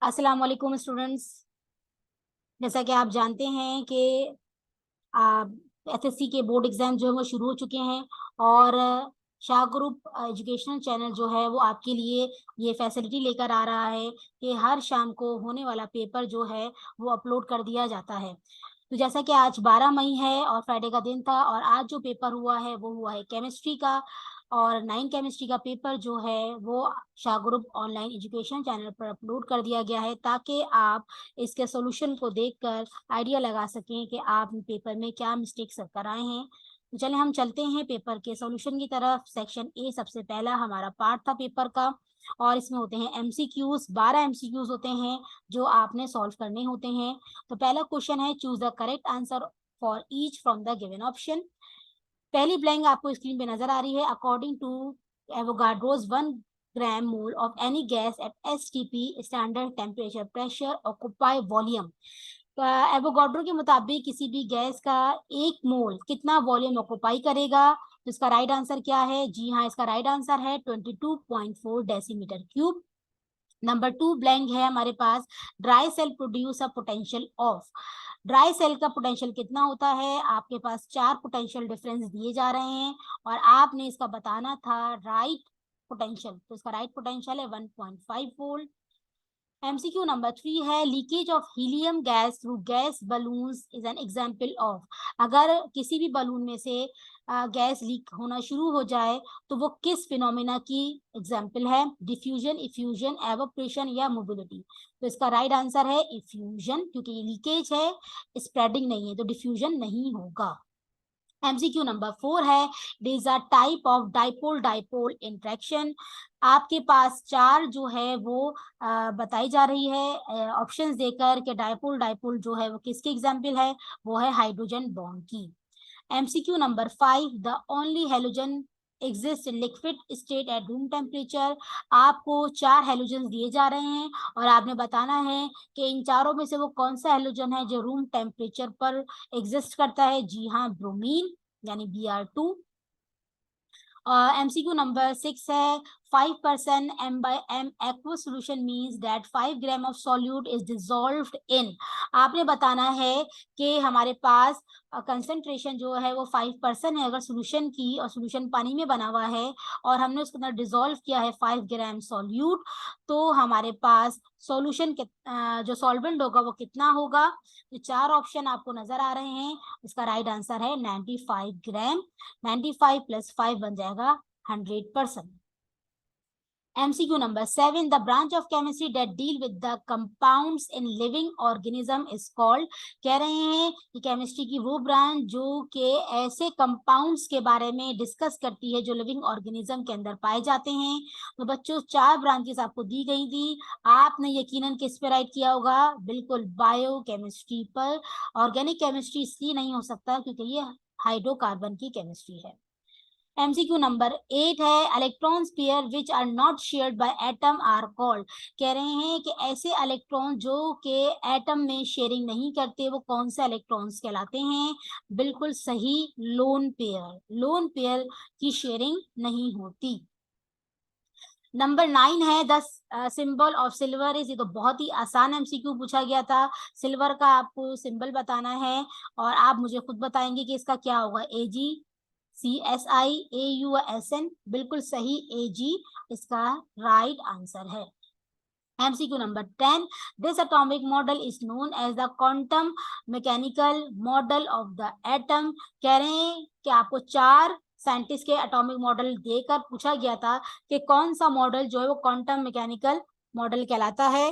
अस्सलाम वालेकुम स्टूडेंट्स। जैसा कि आप जानते हैं कि एसएससी के बोर्ड एग्जाम जो है वो शुरू हो चुके हैं और शाह ग्रुप एजुकेशनल चैनल जो है वो आपके लिए ये फैसिलिटी लेकर आ रहा है कि हर शाम को होने वाला पेपर जो है वो अपलोड कर दिया जाता है। तो जैसा कि आज 12 मई है और फ्राइडे का दिन था और आज जो पेपर हुआ है वो हुआ है केमिस्ट्री का। और 9 केमिस्ट्री का पेपर जो है वो Shah group online education channel पर अपलोड कर दिया गया है ताकि आप इसके सॉल्यूशन को देखकर आइडिया लगा सकें कि आप पेपर में क्या मिस्टेक्स कर आए हैं। तो चले हम चलते हैं पेपर के सॉल्यूशन की तरफ। सेक्शन ए सबसे पहला हमारा पार्ट था पेपर का और इसमें होते हैं एमसीक्यूज। 12 एमसीक्यूज होते हैं जो आपने सॉल्व करने होते हैं। तो पहला क्वेश्चन है, choose the correct answer for each from the given option. पहली ब्लैंक आपको स्क्रीन पे नजर आ रही है। According to Avogadro's 1 gram mole of any gas at STP standard temperature pressure occupy volume. Avogadro के मुताबिक किसी भी गैस का 1 मोल कितना वॉल्यूम ऑक्यूपाई करेगा। तो इसका राइट आंसर क्या है? जी हाँ, इसका राइट आंसर है 22.4 डेसीमीटर क्यूब। नंबर 2 ब्लैंक है हमारे पास। Dry cell produce a potential of. Dry cell का पोटेंशियल कितना होता है? आपके पास 4 पोटेंशियल डिफरेंस दिए जा रहे हैं और आपने इसका बताना था राइट पोटेंशियल। तो इसका राइट पोटेंशियल है 1.5 वोल्ट। एमसीक्यू नंबर 3 है, leakage of helium gas through gas balloons is an example of. अगर किसी भी बलून में से गैस लीक होना शुरू हो जाए तो वो किस फिनोमेना की एग्जांपल है? डिफ्यूजन, इफ्यूजन, एवोपरेशन या मोबिलिटी। तो इसका राइट आंसर है इफ्यूजन, क्योंकि ये लीकेज है, स्प्रेडिंग नहीं है, तो डिफ्यूजन नहीं होगा। एमसीक्यू नंबर 4 है, it is a type of dipole dipole interaction. आपके पास 4 जो है वो बताई जा रही है ऑप्शंस देकर कि डाइपोल डाइपोल जो है वो किसकी एग्जांपल है? वो है हाइड्रोजन बॉन्ड की। MCQ number 5, the only halogen exist in liquid state at room temperature. आपको 4 हेलोजन दिए जा रहे हैं और आपने बताना है कि इन चारों में से वो कौन सा हेलोजन है जो रूम टेम्परेचर पर एग्जिस्ट करता है। जी हाँ, ब्रोमीन यानी Br2। एमसीक्यू नंबर 6 है, 5% M/M aqueous solution means that 5 gram of solute is dissolved in। आपने बताना है कि हमारे पास कंसंट्रेशन जो है वो 5% है अगर सोल्यूशन की, और सोल्यूशन पानी में बना हुआ है और हमने उसके अंदर डिसॉल्व किया है 5 ग्राम सॉल्यूट, तो हमारे पास सॉल्यूशन जो सॉल्वेंट होगा वो कितना होगा। तो 4 ऑप्शन आपको नजर आ रहे हैं, इसका राइट आंसर है 95 ग्राम। 95 प्लस 5 बन जाएगा 100%। MCQ number 7, the branch of chemistry that deal with the compounds in living organism is called. कह रहे हैं कि केमिस्ट्री की वो ब्रांच जो कि ऐसे कंपाउंड्स के बारे में डिस्कस करती है जो लिविंग ऑर्गेनिज्म के अंदर पाए जाते हैं। तो बच्चों 4 ब्रांचेस आपको दी गई थी, आपने यकीनन किस पे राइट किया होगा? बिल्कुल बायो केमिस्ट्री पर। ऑर्गेनिक केमिस्ट्री इसलिए नहीं हो सकता क्योंकि ये हाइड्रोकार्बन की केमिस्ट्री है। एमसीक्यू नंबर 8 है, electrons pair which are not shared by atom are called. कह रहे हैं कि ऐसे इलेक्ट्रॉन जो कि एटम में शेयरिंग नहीं करते वो कौन से इलेक्ट्रॉन्स कहलाते हैं? बिल्कुल सही, लोन पेयर। लोन पेयर की शेयरिंग नहीं होती। नंबर 9 है, the symbol of silver is. ये तो बहुत ही आसान एमसीक्यू पूछा गया था। सिल्वर का आपको सिंबल बताना है और आप मुझे खुद बताएंगे कि इसका क्या होगा। AgCSI AuSN, बिल्कुल सही, Ag इसका राइट आंसर है। MCQ number 10, this atomic model is known as the quantum mechanical model of the atom. कह रहे हैं कि आपको 4 साइंटिस्ट के एटॉमिक मॉडल देकर पूछा गया था कि कौन सा मॉडल जो है वो क्वांटम मैकेनिकल मॉडल कहलाता है।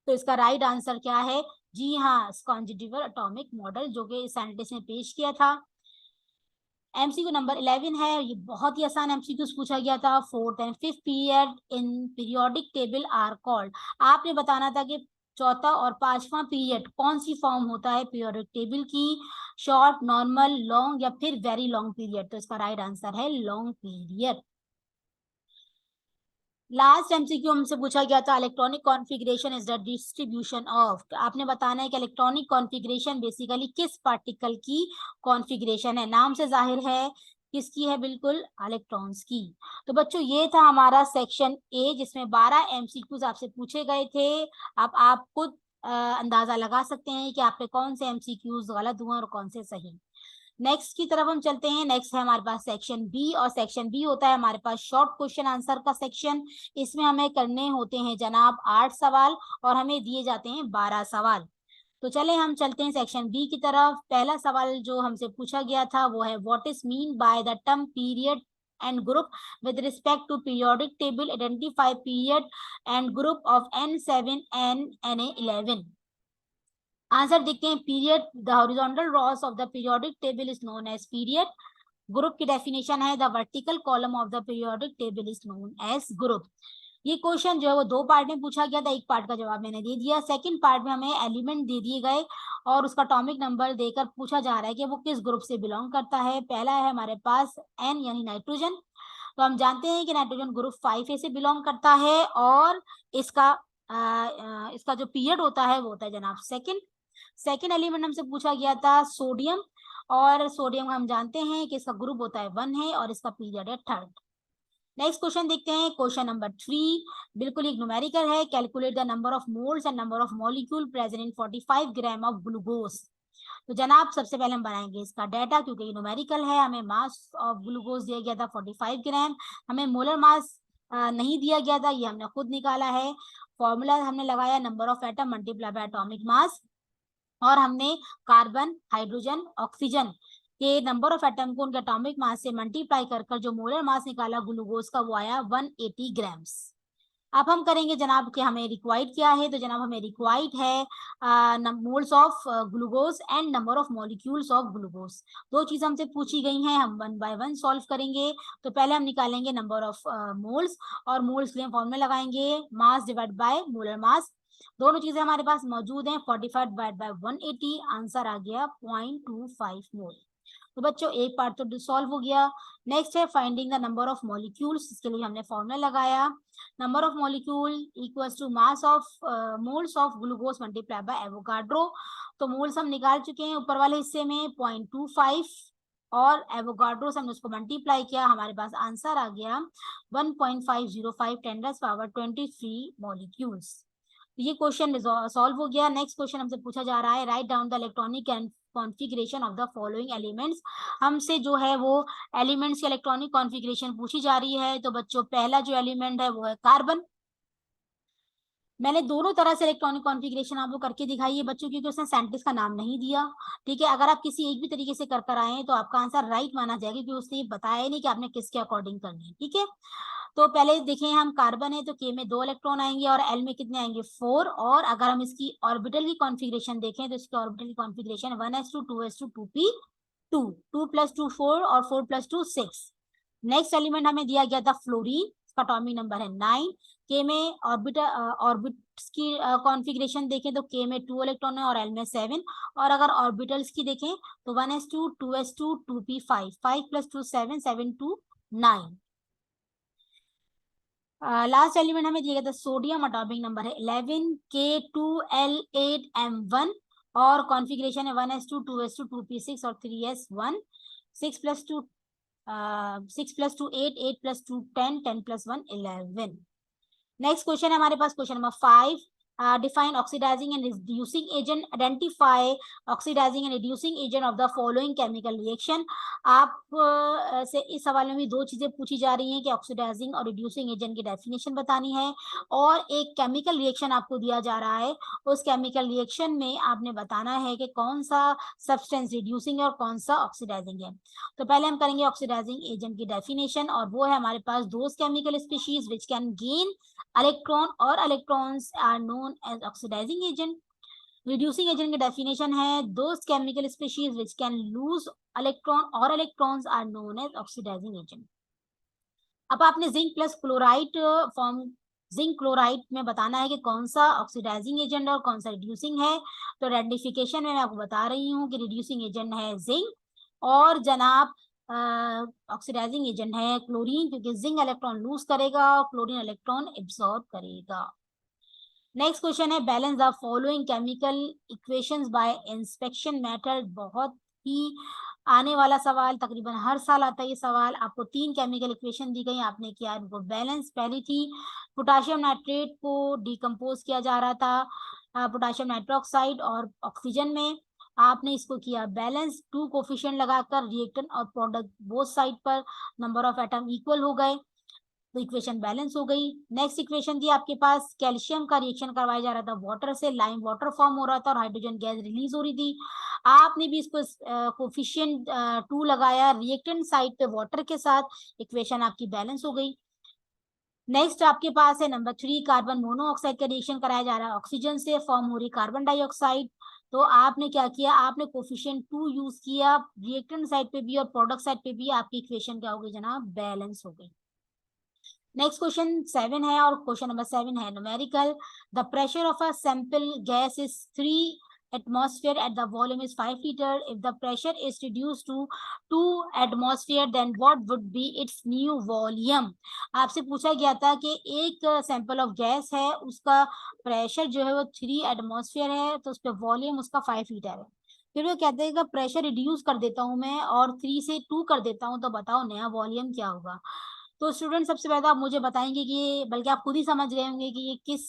तो इसका राइट आंसर क्या है? जी हाँ, स्कॉन्जिटिवर एटॉमिक मॉडल जो कि साइंटिस्ट ने पेश किया था। एमसीक्यू नंबर 11 है, ये बहुत ही आसान एमसीक्यू पूछा गया था। 4th and 5th period in periodic table are called. आपने बताना था कि चौथा और 5वां पीरियड कौन सी फॉर्म होता है पीरियोडिक टेबल की? शॉर्ट, नॉर्मल, लॉन्ग या फिर वेरी लॉन्ग पीरियड। तो इसका राइट आंसर है लॉन्ग पीरियड। लास्ट एमसीक्यू हमसे पूछा गया था, electronic configuration is the distribution of. आपने बताना है कि इलेक्ट्रॉनिक कॉन्फ़िगरेशन बेसिकली किस पार्टिकल की कॉन्फ़िगरेशन है। नाम से जाहिर है किसकी है? बिल्कुल इलेक्ट्रॉन्स की। तो बच्चों ये था हमारा सेक्शन ए, जिसमें 12 एमसीक्यूज आपसे पूछे गए थे। अब आप खुद अंदाजा लगा सकते हैं कि आपके कौन से एमसीक्यूज गलत हुए और कौन से सही। नेक्स्ट की तरफ हम चलते हैं। नेक्स्ट है हमारे पास सेक्शन बी, और सेक्शन बी होता है हमारे पास शॉर्ट क्वेश्चन आंसर का सेक्शन। इसमें हमें करने होते हैं जनाब 8 सवाल, और हमें दिए जाते हैं 12 सवाल। तो चले हम चलते हैं सेक्शन बी की तरफ। पहला सवाल जो हमसे पूछा गया था वो है, what is mean by the term period and group with respect to periodic table, identify period and group of N7 and Na11। Answer देखते हैं। Period, the horizontal rows of the periodic table is known as period. Group की definition है, the vertical column of the periodic table is known as group. ये question जो है वो दो part में पूछा गया था, एक पार्ट का जवाब मैंने दे दिया। सेकंड पार्ट में हमें एलिमेंट दे दिए गए और उसका एटॉमिक नंबर देकर पूछा जा रहा है कि वो किस ग्रुप से बिलोंग करता है। पहला है हमारे पास N यानी नाइट्रोजन। तो हम जानते हैं कि नाइट्रोजन ग्रुप 5A से बिलोंग करता है, और इसका जो पीरियड होता है वो होता है जनाब सेकंड एलिमेंट हमसे पूछा गया था सोडियम, और सोडियम हम जानते हैं कि इसका ग्रुप होता है 1 है और इसका पीरियड है 3rd। नेक्स्ट क्वेश्चन देखते हैं, क्वेश्चन नंबर 3। बिल्कुल एक न्यूमेरिकल है। Calculate the number of moles and number of molecule present in 45 gram of glucose. तो जनाब सबसे पहले हम बनाएंगे इसका डाटा, क्योंकि ये न्यूमेरिकल है। हमें मास ऑफ ग्लूकोज दिया गया था 45 ग्राम, हमें मोलर मास नहीं दिया गया था, ये हमने खुद निकाला है। फॉर्मूला हमने लगाया, number of atom multiply by atomic mass, और हमने कार्बन, हाइड्रोजन, ऑक्सीजन के नंबर ऑफ एटम को उनके एटॉमिक मास से मल्टीप्लाई कर जो मोलर मास निकाला ग्लूकोज का वो आया 180 ग्राम्स। अब हम करेंगे जनाब कि हमें रिक्वायर्ड क्या है। तो जनाब हमें रिक्वायर्ड है moles of glucose and number of molecules of glucose. दो चीज हमसे पूछी गई हैं, हम 1 बाय 1 सॉल्व करेंगे। तो पहले हम निकालेंगे नंबर ऑफ मोल्स, और मोल्स के लिए फॉर्मूला लगाएंगे मास डिवाइड बाय मोलर मास। दोनों चीजें हमारे पास मौजूद हैं। 45 डिवाइड बाय 180, आंसर आ गया 0.25 मोल। तो बच्चों एक पार्ट तो सॉल्व हो गया। नेक्स्ट है finding the number of molecules. इसके लिए हमने फॉर्मूला लगाया, number of molecule equals to mass of moles of glucose multiply by Avogadro. तो मोल्स हम निकाल चुके हैं ऊपर वाले हिस्से में 0.25, और एवोगाड्रो से हमने उसको मल्टीप्लाई किया, हमारे पास आंसर आ गया 1.505 10⁻23 मॉलिक्यूल्स। ये क्वेश्चन सॉल्व हो गया। नेक्स्ट क्वेश्चन हमसे पूछा जा रहा है, write down the electronic configuration of the following elements. हमसे जो है वो एलिमेंट्स की इलेक्ट्रॉनिक कॉन्फ़िगरेशन पूछी जा रही है। तो बच्चों पहला जो एलिमेंट है वो है कार्बन। मैंने दोनों तरह से इलेक्ट्रॉनिक कॉन्फ़िगरेशन आपको करके दिखाई है बच्चों, क्योंकि उसने साइंटिस्ट का नाम नहीं दिया। ठीक है, अगर आप किसी एक भी तरीके से कर आए हैं तो आपका आंसर राइट माना जाएगा, क्योंकि उसने ये बताया ही नहीं कि आपने किसके अकॉर्डिंग करनी है। ठीक है, तो पहले देखें, हम कार्बन है तो के में 2 इलेक्ट्रॉन आएंगे और एल में कितने आएंगे 4। और अगर हम इसकी ऑर्बिटल की कॉन्फ़िगरेशन देखें तो इसकी ऑर्बिटल की कॉन्फ़िगरेशन 1s2 2s2 2p2, 2 + 2 4 और 4 + 2 6। नेक्स्ट एलिमेंट हमें दिया गया था फ्लोरीन, इसका एटॉमिक नंबर है 9। के में ऑर्बिट्स की कॉन्फ़िगरेशन देखें तो के में 2 इलेक्ट्रॉन है और एल में 7। और अगर ऑर्बिटल्स की देखें तो 1s2 2s2 2p5, 5 + 2 7, 7 2 9। Last element हमें दिया गया था सोडियम, एटॉमिक नंबर है 11, K2L8M1, और कॉन्फ़िगरेशन है 1s2 2s2 2p6 और 3s1। 6 + 2 6 + 2 8, 8 + 2 10, 10 + 1 11। नेक्स्ट क्वेश्चन है हमारे पास question number 5। Define oxidising and reducing agent, identify oxidising and reducing agent of the following chemical reaction. आप से इस सवाल में भी दो चीजें पूछी जा रही हैं कि ऑक्सीडाइजिंग और रिड्यूसिंग एजेंट की डेफिनेशन बतानी है, और एक केमिकल रिएक्शन आपको दिया जा रहा है। उस केमिकल रिएक्शन में आपने बताना है कि कौन सा सब्सटेंस रिड्यूसिंग है और कौन सा ऑक्सीडाइजिंग है। तो पहले हम करेंगे ऑक्सीडाइजिंग एजेंट की डेफिनेशन, और वो है हमारे पास those chemical species which can gain electron or electrons are known as oxidising agent. Reducing agent की डेफिनेशन है those chemical species which can lose electron or electrons are known as oxidising agent. अब आपने zinc plus chloride form, zinc chloride में बताना है कि कौन सा ऑक्सीडाइजिंग एजेंट और कौन सा रिड्यूसिंग है। तो आइडेंटिफिकेशन में मैं आपको बता रही हूँ कि रिड्यूसिंग एजेंट है जिंक, और जनाब ऑक्सीडाइजिंग एजेंट है क्लोरीन, क्योंकि जिंक इलेक्ट्रॉन लूज करेगा और क्लोरीन इलेक्ट्रॉन एब्सॉर्ब करेगा। नेक्स्ट क्वेश्चन है, balance the following chemical equations bye inspection method. बहुत ही आने वाला सवाल तकरीबन हर साल आता है ये सवाल। आपको 3 केमिकल इक्वेशन दी गई, आपने किया इनको बैलेंस। पहली थी पोटेशियम नाइट्रेट को डिकम्पोज किया जा रहा था पोटेशियम नाइट्रोक्साइड और ऑक्सीजन में, आपने इसको किया बैलेंस, 2 कोफिशिएंट लगाकर रिएक्टेंट और प्रोडक्ट बोथ साइड पर नंबर ऑफ एटम इक्वल हो गए, तो इक्वेशन बैलेंस हो गई। नेक्स्ट इक्वेशन थी आपके पास कैल्शियम का रिएक्शन करवाया जा रहा था वाटर से, लाइम वाटर फॉर्म हो रहा था और हाइड्रोजन गैस रिलीज हो रही थी। आपने भी इसको कोफिशिएंट 2 लगाया रिएक्टेंट साइड पे वाटर के साथ, इक्वेशन आपकी बैलेंस हो गई। नेक्स्ट आपके पास है नंबर 3 कार्बन मोनोऑक्साइड का रिएक्शन कराया जा रहा है ऑक्सीजन से, फॉर्म हो रही कार्बन डाइऑक्साइड। तो आपने क्या किया, आपने कोफिशिएंट 2 यूज किया रिएक्टेंट साइड पे भी और प्रोडक्ट साइड पे भी, आपकी इक्वेशन क्या हो गई जनाब, बैलेंस हो गई। नेक्स्ट क्वेश्चन 7 है और क्वेश्चन नंबर 7 है numerical. The pressure of a sample gas is 3 atmosphere at the volume is 5 liter. If the pressure is reduced to 2 atmosphere, then what would be its new volume? आपसे पूछा गया था कि एक sample of gas है, उसका pressure जो है वो 3 एटमॉस्फेयर है, तो उस पर वॉल्यूम उसका 5 लीटर है। फिर वो कहते हैं कि प्रेशर रिड्यूस कर देता हूं मैं और 3 से 2 कर देता हूं, तो बताओ नया वॉल्यूम क्या होगा। तो स्टूडेंट सबसे पहले आप मुझे बताएंगे कि बल्कि आप खुद ही समझ गए होंगे कि ये किस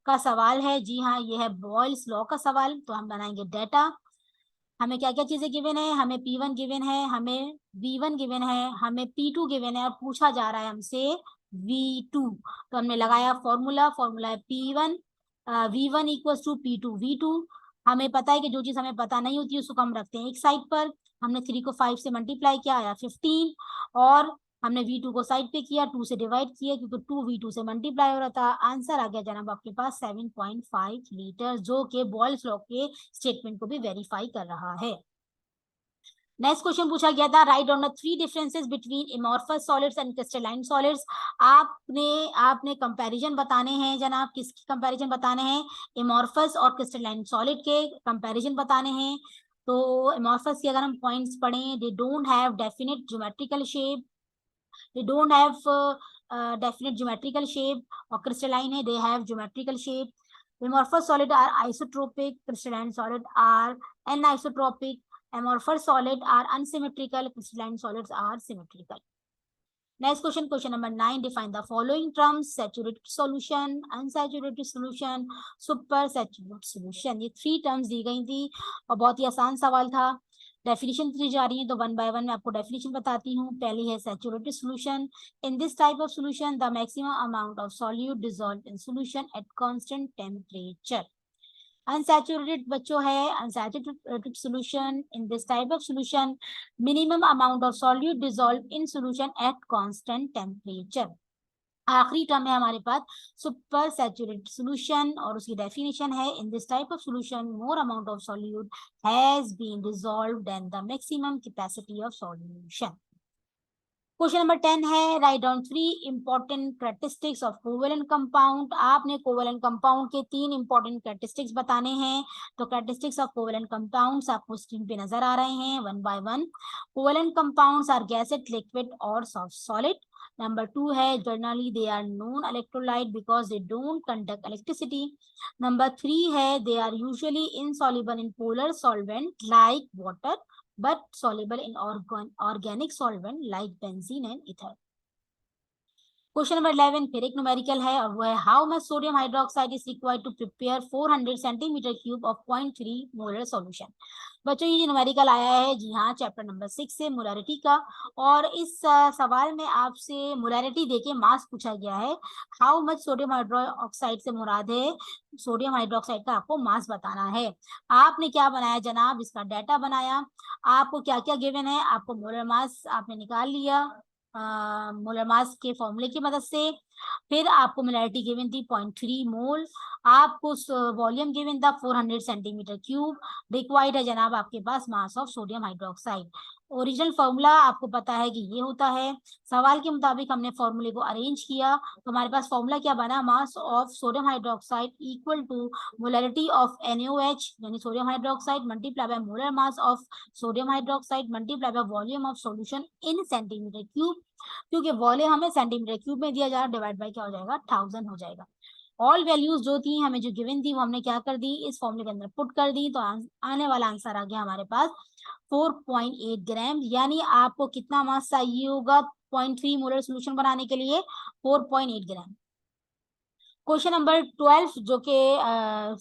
का सवाल है। जी हाँ, ये है बॉयल्स लॉ का सवाल। तो हम बनाएंगे डाटा। हमें क्या क्या चीजें गिवन है, हमें P1 गिवन है, हमें V1 गिवन है, हमें P2 गिवन है और पूछा जा रहा है हमसे V2। तो हमने लगाया फॉर्मूला, फॉर्मूला है P1 V1 equals to P2 V2। हमें पता है कि जो चीज हमें पता नहीं होती उसको हम रखते हैं एक साइड पर। हमने 3 को 5 से मल्टीप्लाई किया आया 15, और हमने V2 को साइड पे किया, 2 से डिवाइड किया क्योंकि 2 V2 से मल्टीप्लाई हो रहा था। आंसर आ गया जनाब आपके पास 7.5 लीटर, जो कि बॉयल्स लॉ के स्टेटमेंट को भी वेरीफाई कर रहा है। नेक्स्ट क्वेश्चन पूछा गया था write down the 3 differences between amorphous solids and crystalline solids. आपने कंपैरिजन बताने हैं जनाब, किसकी कंपैरिजन बताने हैं, एमोर्फस और क्रिस्टलाइन सॉलिड के कंपैरिजन बताने हैं। तो एमोर्फस के अगर हम पॉइंट्स पढ़ें, they don't have definite geometrical shape, they don't have definite geometrical shape, or crystalline hai, they have geometrical shape. Amorphous solid are isotropic, crystalline solid are anisotropic. Amorphous solid are unsymmetrical, crystalline solids are symmetrical. Next question, question number 9, define the following terms: saturated solution, unsaturated solution, super saturated solution। ये 3 terms दी गई थी और बहुत ही आसान सवाल था। Definition दी जा रही है तो वन बाय वन मैं आपको डेफिनेशन बताती हूँ। पहली है saturated solution. In this type of solution the maximum amount of solute dissolved in solution at constant temperature. Unsaturated बच्चों है unsaturated solution. In this type of solution minimum amount of solute dissolved in solution at constant temperature. आखिरी term है हमारे पास super saturated solution और उसकी definition है in this type of solution more amount of solute has been dissolved then the maximum capacity of solution. Question number 10 है write down 3 important characteristics of covalent compound. आपने covalent compound के 3 important characteristics बताने हैं। तो characteristics of covalent compounds आपको screen पे नजर आ रहे हैं one by one. Covalent compounds are gaseous, liquid or solid. Number 2 है generally they are non electrolyte because they don't conduct electricity. Number 3 है they are usually insoluble in polar solvent like water but soluble in organic solvent like benzene and ether. Question number 11 फिर एक numerical है और वो है how much sodium hydroxide is required to prepare 400 centimetre cube of 0.3 molar solution. बच्चों ये numerical आया है जी हाँ चैप्टर नंबर 6 से मोलैरिटी का, और इस सवाल में आपसे मोलैरिटी देके मास पूछा गया है। हाउ मच सोडियम हाइड्रोक्साइड से मुराद है सोडियम हाइड्रोक्साइड का आपको मास बताना है। आपने क्या बनाया जनाब, इसका डाटा बनाया। आपको क्या क्या गिवन है, आपको मोलर मास आपने निकाल लिया मोलर मास के फॉर्मूले की मदद से। फिर आपको मोलैरिटी गिवन थी 0.3 मोल। आपको वॉल्यूम गिवन था 400 सेंटीमीटर क्यूब। रिक्वायर्ड है जनाब आपके पास mass of sodium hydroxide. Original formula आपको पता है कि ये होता है। सवाल के मुताबिक हमने फॉर्मूले को अरेंज किया तो हमारे पास फॉर्मूला क्या बना, mass of sodium hydroxide equal to molarity of NaOH यानी sodium hydroxide multiply by molar mass of sodium hydroxide multiply by volume of solution in centimetre cube. क्योंकि वॉल्यूम हमें सेंटीमीटर क्यूब में दिया जा रहा है, डिवाइड बाय क्या हो जाएगा 1000 हो जाएगा। ऑल वैल्यूज जो थी हमें जो गिवन थी वो हमने क्या कर दी, इस फॉर्मूले के अंदर पुट कर दी, तो आने वाला आंसर आ गया हमारे पास 4.8 ग्राम। यानी आपको कितना मास चाहिए होगा 0.3 मोलर सोल्यूशन बनाने के लिए, 4.8 ग्राम। क्वेश्चन नंबर 12 जो कि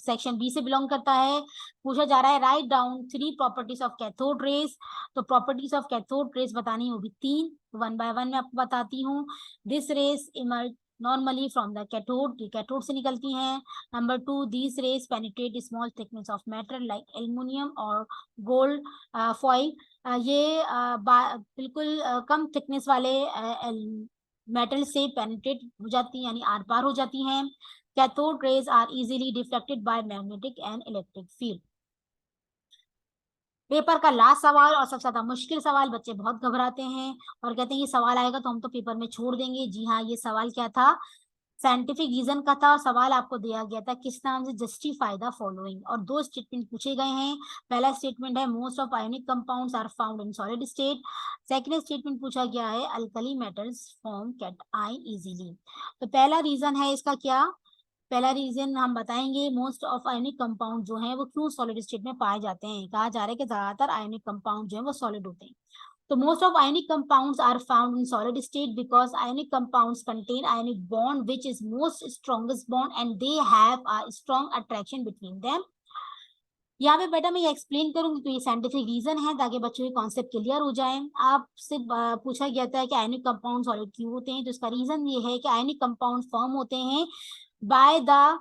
सेक्शन बी से बिलोंग करता है, पूछा जा रहा है write down 3 properties of cathode rays. तो प्रॉपर्टीज ऑफ कैथोड रेज बतानी होगी 3, वन बाय वन मैं आपको बताती हूँ। This rays emerge normally from the cathode, ये कैथोड से निकलती हैं। Number 2, this rays penetrate small thickness of metal like aluminium और गोल्ड फॉइल। ये बिल्कुल कम थिकनेस वाले मेटल से पेनिट्रेट हो जाती हैं, यानी आर पार हो जाती हैं। Cathode rays are easily deflected by magnetic and electric field. Paper का लास्ट सवाल और सबसे ज्यादा मुश्किल सवाल, बच्चे बहुत घबराते हैं और कहते हैं ये सवाल आएगा तो हम तो पेपर में छोड़ देंगे। जी हाँ, ये सवाल क्या था, साइंटिफिक रीजन का था। सवाल आपको दिया गया था किस नाम से, जस्टिफाई द फॉलोइंग, और 2 स्टेटमेंट पूछे गए हैं। पहला स्टेटमेंट है most of ionic compounds are found in solid state. Second statement पूछा गया है alkali metals form cation easily. तो पहला रीजन है इसका क्या, पहला रीजन हम बताएंगे मोस्ट ऑफ आयोनिक कंपाउंड जो है वो क्यों सॉलिड स्टेट में पाए जाते हैं। कहा जा रहा है कि ज्यादातर आयोनिक कंपाउंड जो है वो सॉलिड होते हैं। So most of ionic compounds are found in solid state because ionic compounds contain ionic bond which is most strongest bond and they have a strong attraction between them. यहाँ पे बेटा मैं ये एक्सप्लेन करूंगी तो ये साइंटिफिक रीजन है ताकि बच्चों के कॉन्सेप्ट क्लियर हो जाए। आपसे पूछा गया था कि आयनिक कंपाउंड सॉलिड क्यों होते हैं, तो इसका रीजन ये है कि आयनिक कंपाउंड फॉर्म होते हैं by the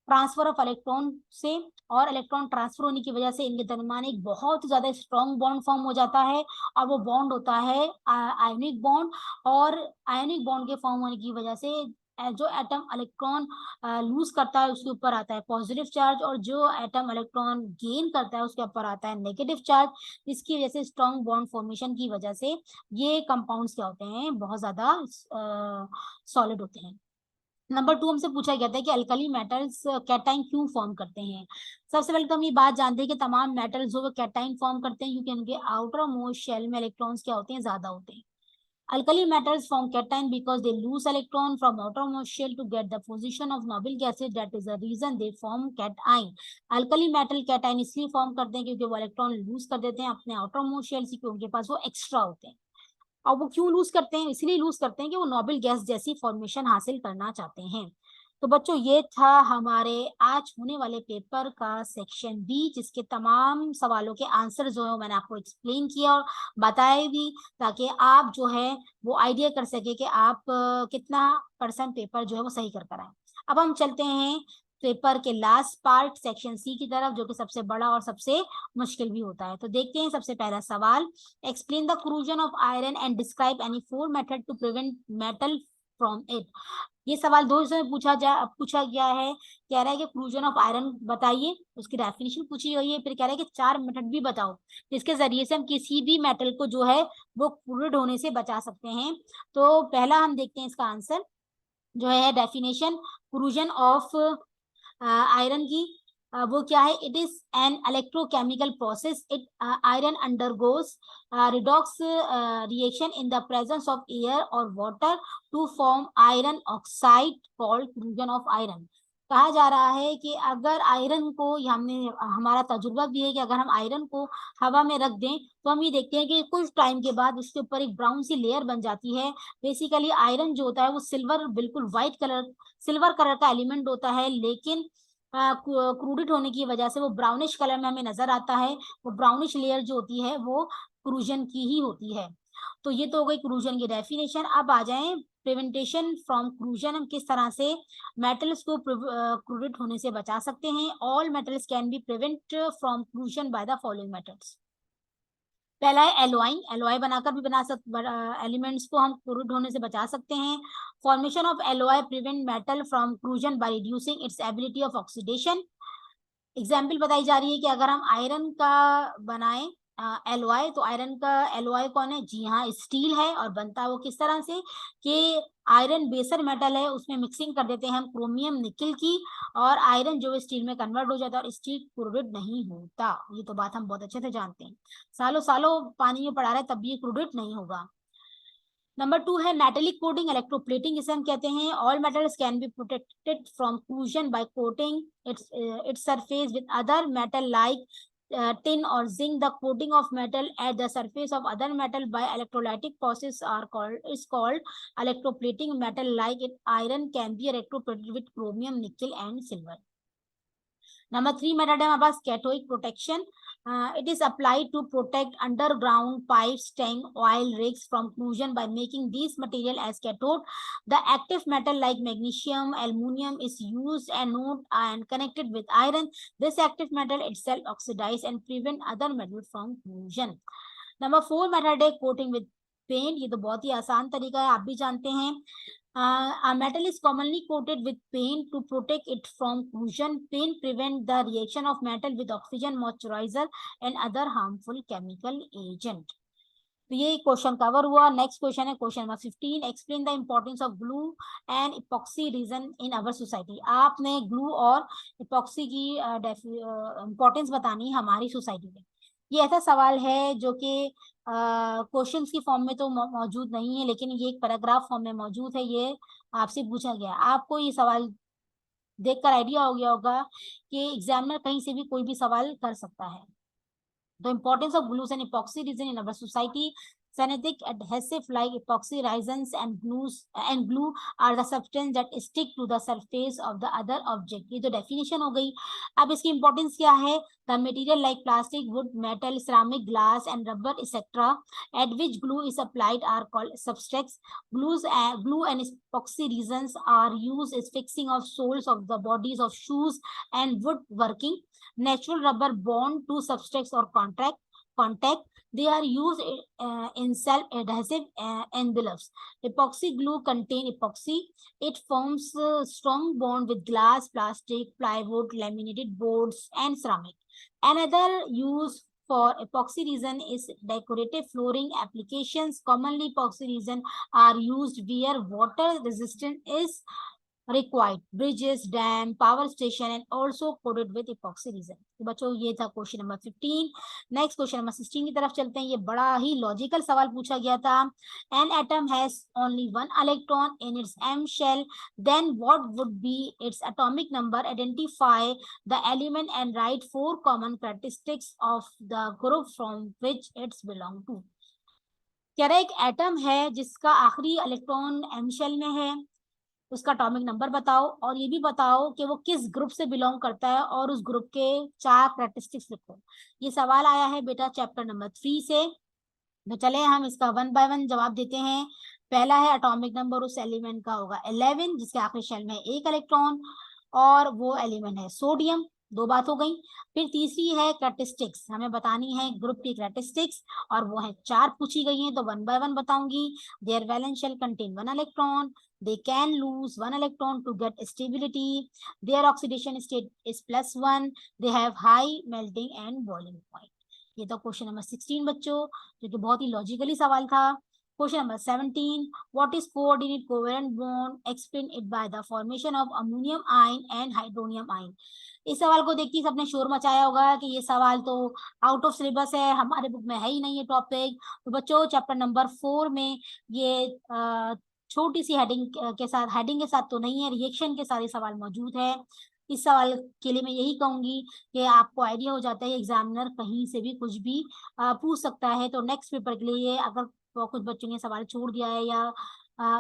transfer of electron से, और इलेक्ट्रॉन ट्रांसफर होने की वजह से इनके दरमियान एक बहुत ज्यादा स्ट्रॉन्ग बॉन्ड फॉर्म हो जाता है और वो बॉन्ड होता है आयनिक बॉन्ड। और आयनिक बॉन्ड के फॉर्म होने की वजह से जो एटम इलेक्ट्रॉन लूज करता है उसके ऊपर आता है पॉजिटिव चार्ज, और जो एटम इलेक्ट्रॉन गेन करता है उसके ऊपर आता है नेगेटिव चार्ज। इसकी वजह से स्ट्रॉन्ग बॉन्ड फॉर्मेशन की वजह से ये कंपाउंड्स क्या होते हैं, बहुत ज्यादा सॉलिड होते हैं। नंबर 2 हमसे पूछा गया था कि अल्कली मेटल्स कैटाइन क्यों फॉर्म करते हैं। सबसे पहले तो हम ये बात जानते हैं कि तमाम मेटल्स जो वो कैटाइन फॉर्म करते हैं क्योंकि उनके आउटर मोस्ट शेल में इलेक्ट्रॉन्स क्या होते हैं, ज्यादा होते हैं। Alkali metals form cation because they lose electron from outermost shell to get the position of noble gases. That is the reason they form cation. Alkali metal cation इसलिए form करते हैं क्योंकि वो इलेक्ट्रॉन लूज कर देते हैं अपने outermost shell से, क्योंकि उनके पास वो एक्स्ट्रा होते हैं। और वो क्यों लूज करते हैं, इसलिए लूज करते हैं कि वो नोबेल गैस जैसी फॉर्मेशन हासिल करना चाहते हैं। तो बच्चों ये था हमारे आज होने वाले पेपर का सेक्शन बी, जिसके तमाम सवालों के आंसर जो है मैंने आपको एक्सप्लेन किया और बताए भी, ताकि आप जो है वो आइडिया कर सके कि आप कितना परसेंट पेपर जो है वो सही कर आए। अब हम चलते हैं पेपर के लास्ट पार्ट सेक्शन सी की तरफ, जो कि सबसे बड़ा और सबसे मुश्किल भी होता है। तो देखते हैं सबसे पहला सवाल, explain the corrosion of iron and describe any 4 method to prevent metal from it. ये सवाल 2 हिस्सों में पूछा गया है। कह रहा है कि क्रूजन ऑफ आयरन बताइए, उसकी डेफिनेशन पूछी गई है, फिर कह रहा है कि 4 मेथड भी बताओ जिसके जरिए से हम किसी भी मेटल को जो है वो क्रूड होने से बचा सकते हैं। तो पहला हम देखते हैं इसका आंसर जो है डेफिनेशन क्रूजन ऑफ आयरन की, वो क्या है, it is an electrochemical process, it iron undergoes redox reaction in the presence of air और water to form iron oxide called corrosion of iron. कहा जा रहा है कि अगर आयरन को, हमने हमारा तजुर्बा भी है कि अगर हम आयरन को हवा में रख दें तो हम ये देखते हैं कि कुछ टाइम के बाद उसके ऊपर एक ब्राउन सी लेयर बन जाती है। बेसिकली आयरन जो होता है वो सिल्वर, बिल्कुल व्हाइट कलर, सिल्वर कलर का एलिमेंट होता है, लेकिन क्रूडेड होने की वजह से वो ब्राउनिश कलर में हमें नजर आता है। वो ब्राउनिश लेयर जो होती है वो क्रूजन की ही होती है। तो ये तो हो गई क्रूजन की डेफिनेशन। अब आ जाएं प्रिवेंटेशन फ्रॉम क्रूजन, हम किस तरह से मेटल्स को क्रूडेड होने से बचा सकते हैं। All metals can be prevent from corrosion by the following methods. पहला है एलोआइन, एलोआई बनाकर भी बना सकते, एलिमेंट्स को हम क्रूड होने से बचा सकते हैं। Formation of alloy prevent metal from corrosion by reducing its ability of oxidation. Example बताई जा रही है कि अगर हम आयरन का बनाएं एलओआई, तो आयरन का एलओआई कौन है, जी हाँ स्टील है, और बनता है वो किस तरह से कि आयरन बेसर मेटल है उसमें मिक्सिंग कर देते हैं हम क्रोमियम निकल की, और आयरन जो है स्टील में कन्वर्ट हो जाता है और स्टील क्रूडेड नहीं होता। ये तो बात हम बहुत अच्छे से जानते हैं, सालों सालों पानी में पड़ा रहा है तब भी ये क्रूडेड नहीं होगा। नंबर 2 है मेटेलिक कोटिंग, इलेक्ट्रोप्लेटिंग इसे हम कहते हैं। All metals can be protected from fusion by coating its surface with other metal like tin or zinc. The coating of metal at the surface of other metal by electrolytic process is called electroplating. Metal like iron can be electroplated with chromium, nickel and silver. Number 3 method है हमारे पास कैथोइक protection. It is applied to protect underground pipes, tank, oil rigs from corrosion by making these material as cathode. The active metal like magnesium, aluminum is used and connected with iron. This active metal itself oxidize and prevent other metal from corrosion. Number 4 method है coating with paint. ये तो बहुत ही आसान तरीका है, आप भी जानते हैं. A metal is commonly coated with paint to protect it from corrosion. Paint prevent the reaction of metal with oxygen, moisturizer and other harmful chemical agent. तो ये क्वेश्चन कवर हुआ. नेक्स्ट क्वेश्चन है question number 15. Explain the importance of glue and epoxy resin in our society. आपने glue और epoxy की importance बतानी है हमारी सोसाइटी में. ये ऐसा सवाल है जो कि क्वेश्चंस की फॉर्म में तो मौजूद नहीं है, लेकिन ये एक पैराग्राफ फॉर्म में मौजूद है. ये आपसे पूछा गया. आपको ये सवाल देखकर आइडिया हो गया होगा कि एग्जामिनर कहीं से भी कोई भी सवाल कर सकता है. The importance of glues and epoxy resin in our society. Synthetic adhesive like epoxy resins and glue are the substance that stick to the surface of the other object. ये तो definition हो गई. अब इसकी importance क्या है? The material like plastic, wood, metal, ceramic, glass and rubber etc. at which glue is applied are called substrates. Glue and epoxy resins are used as fixing of soles of the bodies of shoes and woodworking. Natural rubber bond to substrates or contact. They are used in self-adhesive envelopes. Epoxy glue contain epoxy. It forms a strong bond with glass, plastic, plywood, laminated boards, and ceramic. Another use for epoxy resin is decorative flooring applications. Commonly, epoxy resin are used where water resistance is required. Bridges, dam, power station and also coated with epoxy resin. तो बच्चों ये था question number 15. Next question number 16 की तरफ चलते हैं. ये बड़ा ही लॉजिकल सवाल पूछा गया था. An atom has only one electron in its M shell. Then what would be its atomic number? Identify the element and write 4 common characteristics of the group from which it's belong to. कह रहा है एक atom है जिसका आखिरी electron M shell में है. उसका एटॉमिक नंबर बताओ और ये भी बताओ कि वो किस ग्रुप से बिलोंग करता है और उस ग्रुप के 4 कैरेक्टरिस्टिक्स लिखो. ये सवाल आया है बेटा चैप्टर नंबर 3 से. तो चले हम इसका 1 बाय 1 जवाब देते हैं. पहला है एटॉमिक नंबर उस एलिमेंट का होगा 11 जिसके आखिरी शेल में एक इलेक्ट्रॉन और वो एलिमेंट है सोडियम. 2 बात हो गई. फिर तीसरी है कैरेक्टरिस्टिक्स. हमें बतानी है ग्रुप की कैरेक्टरिस्टिक्स और वो है 4 पूछी गई हैं. तो 1 बाय 1 बताऊंगी. Their valence shell contain 1 electron. They can lose 1 electron to get stability. Their oxidation state is +1. They have high melting and boiling point. ये तो क्वेश्चन नंबर 16 बच्चों, जो कि बहुत ही लॉजिकली सवाल था. Question number 17. What is coordinate covalent bond? Explain it by the formation of ammonium ion and hydronium ion. इस सवाल को देखिए सबने शोर मचाया होगा कि ये सवाल तो आउट ऑफ सिलेबस है, हमारे बुक में है ही नहीं ये टॉपिक. तो बच्चों चैप्टर नंबर 4 में ये छोटी सी हेडिंग के साथ तो नहीं है, रिएक्शन के साथ ये सवाल मौजूद है. इस सवाल के लिए मैं यही कहूंगी कि आपको आइडिया हो जाता है एग्जामिनर कहीं से भी कुछ भी पूछ सकता है. तो नेक्स्ट पेपर के लिए अगर कुछ बच्चों ने सवाल छोड़ दिया है या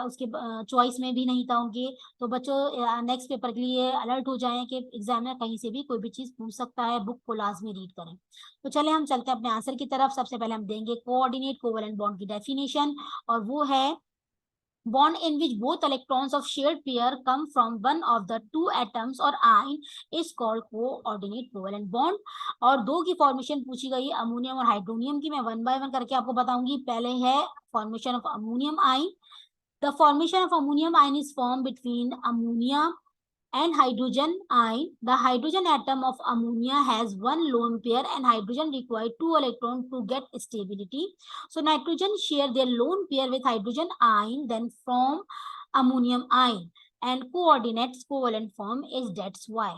उसके चॉइस में भी नहीं था उनके, तो बच्चों नेक्स्ट पेपर के लिए अलर्ट हो जाएं कि एग्जामिनर कहीं से भी कोई भी चीज पूछ सकता है. बुक को लाजमी रीड करें. तो चले हम चलते हैं अपने आंसर की तरफ. सबसे पहले हम देंगे कोऑर्डिनेट कोवेलेंट बॉन्ड की डेफिनेशन और वो है bond in which both electrons of shared pair come from one of the 2 atoms or ion is called coordinate covalent bond. और 2 की फॉर्मेशन पूछी गई अमोनियम और हाइड्रोनियम की. मैं 1 बाय 1 करके आपको बताऊंगी. पहले है formation of ammonium ion. The formation of ammonium ion is form between ammonia and hydrogen ion. The hydrogen atom of ammonia has 1 lone pair and hydrogen require 2 electrons to get stability. So nitrogen share their lone pair with hydrogen ion then form ammonium ion and coordinates covalent form is that's why.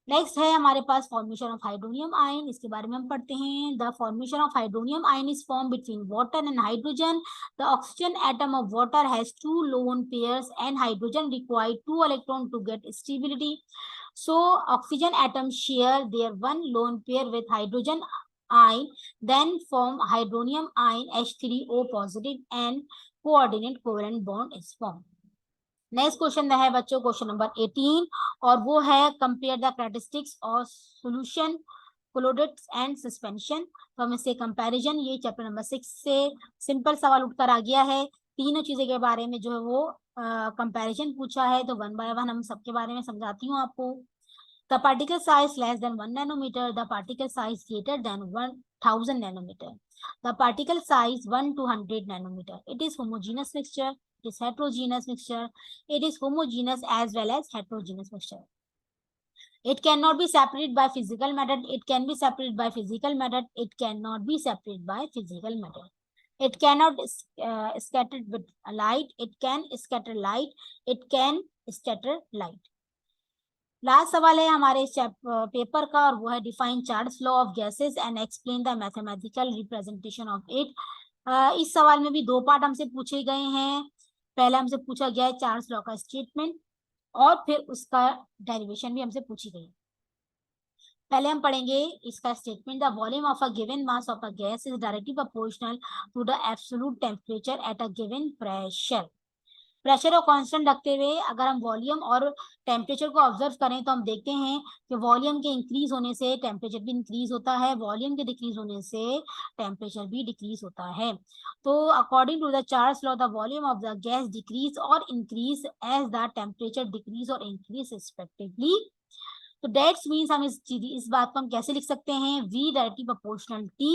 Next है हमारे पास formation of hydronium ion, इसके बारे में हम पढ़ते हैं। The formation of hydronium ion is form between water and hydrogen. The oxygen atom of water has 2 lone pairs and hydrogen require 2 electron to get stability. So oxygen atoms share their one lone pair with hydrogen ion, then form hydronium ion H3O positive and coordinate covalent bond is formed. Next question है बच्चों, question number 18, और वो है compare the characteristics of solution colloids and suspension. तो हम इससे comparison, ये chapter number 6 से सिंपल सवाल उठकर आ गया है। तीनों चीजें के बारे में जो है वो कंपैरिजन पूछा है, तो वन बाय वन हम सबके बारे में समझाती हूँ आपको। The particle size less than 1 nanometre, the particle size greater than 1000 nanometer, the particle size 1 to 100 nanometer. It is homogeneous mixture, it is heterogeneous mixture, it is homogeneous as well as heterogeneous mixture. It cannot be separated by physical method, it can be separated by physical method, it cannot be separated by physical method. It cannot scatter with light, it can scatter light, it can scatter light. Last सवाल है हमारे इस paper का, और वो है define Charles law of gases and explain the mathematical representation of it. इस सवाल में भी दो पार्ट हमसे पूछे गए हैं। पहले हमसे पूछा गया है चार्ल्स लॉ का स्टेटमेंट, और फिर उसका डेरिवेशन भी हमसे पूछी गई। पहले हम पढ़ेंगे इसका statement. The volume of a given mass of a gas is directly proportional to the absolute temperature at a given pressure. Pressure को कांस्टेंट रखते हुए अगर हम वॉल्यूम और टेम्परेचर को ऑब्जर्व करें तो हम देखते हैं कि वॉल्यूम के इंक्रीज होने से टेम्परेचर भी इंक्रीज होता है, वॉल्यूम के डिक्रीज होने से टेम्परेचर भी डिक्रीज होता है। तो according to the Charles law the volume of the gas decrease और increase as the temperature decrease और इंक्रीज रिस्पेक्टिवली। तो डेट्स मीन्स हम इस बात को हम कैसे लिख सकते हैं, v directly proportional t।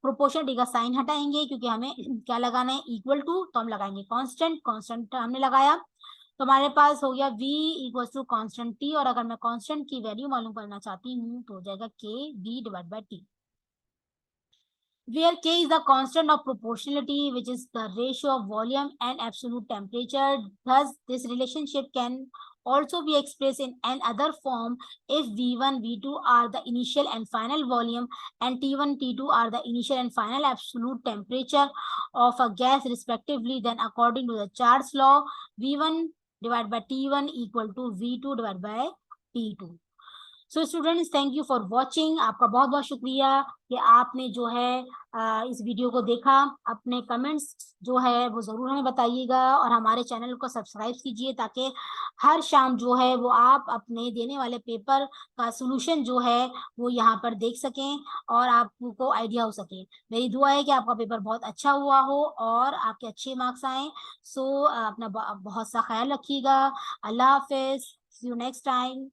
Proportional T का साइन हटाएंगे क्योंकि हमें क्या लगाना है, इक्वल टू, तो हम लगाएंगे कांस्टेंट। कांस्टेंट हमने लगाया तो हमारे पास हो गया v equal to constant t, और अगर मैं कांस्टेंट की वैल्यू मालूम करना चाहती हूँ तो हो जाएगा k v divide by t, where k is the constant of proportionality, which is the ratio of volume and absolute temperature. Thus this relationship can also be expressed in another form if v1 v2 are the initial and final volume and t1 t2 are the initial and final absolute temperature of a gas respectively, then according to the Charles law v1 divided by t1 equal to v2 divided by t2. So students, thank you for watching. आपका बहुत बहुत शुक्रिया कि आपने जो है इस video को देखा। अपने कमेंट्स जो है वो ज़रूर हमें बताइएगा, और हमारे चैनल को सब्सक्राइब कीजिए ताकि हर शाम जो है वो आप अपने देने वाले पेपर का सोल्यूशन जो है वो यहाँ पर देख सकें और आपको आइडिया हो सके। मेरी दुआ है कि आपका पेपर बहुत अच्छा हुआ हो और आपके अच्छे मार्क्स आए। सो अपना बहुत सा ख्याल रखिएगा। अल्लाह हाफिज़, सी यू नेक्स्ट टाइम।